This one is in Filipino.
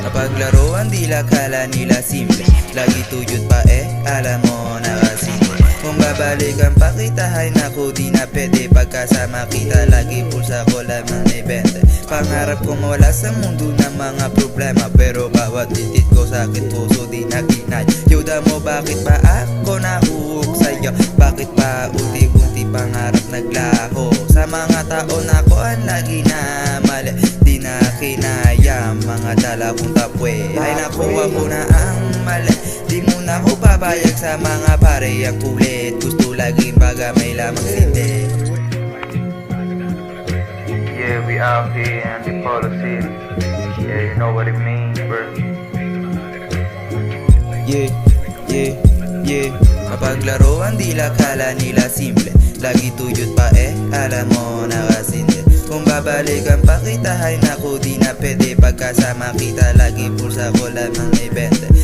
Kapag laruan dila kala nila simple, lagi tuyot pa alam mo na kasinde. Kung babalikan pa kita hay naku di na pwede. Pagkasama kita lagi pulsa ko lamang may 20. Pangarap kong wala sa mundo ng mga problema, pero bawat titit ko sakit puso di nakinay. Yuda mo bakit pa ako nahuhog sa'yo? Bakit pa unti-unti pangarap naglaho? Sa mga taon ako ang lagi na mali, di na kinaya mga dala kong tapwe. Ay nakuha ko na ang mali, di mo na ako babayag sa mga pare ang kulit. Gusto laging baga may lamang sindi. Yeah, we out here in the Polo City. Yeah, you know what it means, bro. Yeah. Kapag laruan dila kala nila simple, lagi tuyot pa alam mo na kasinde. Kung babalikan pa kita hay naku di na pwede. Pagkasama kita lagi pulsa ko lamang may 20.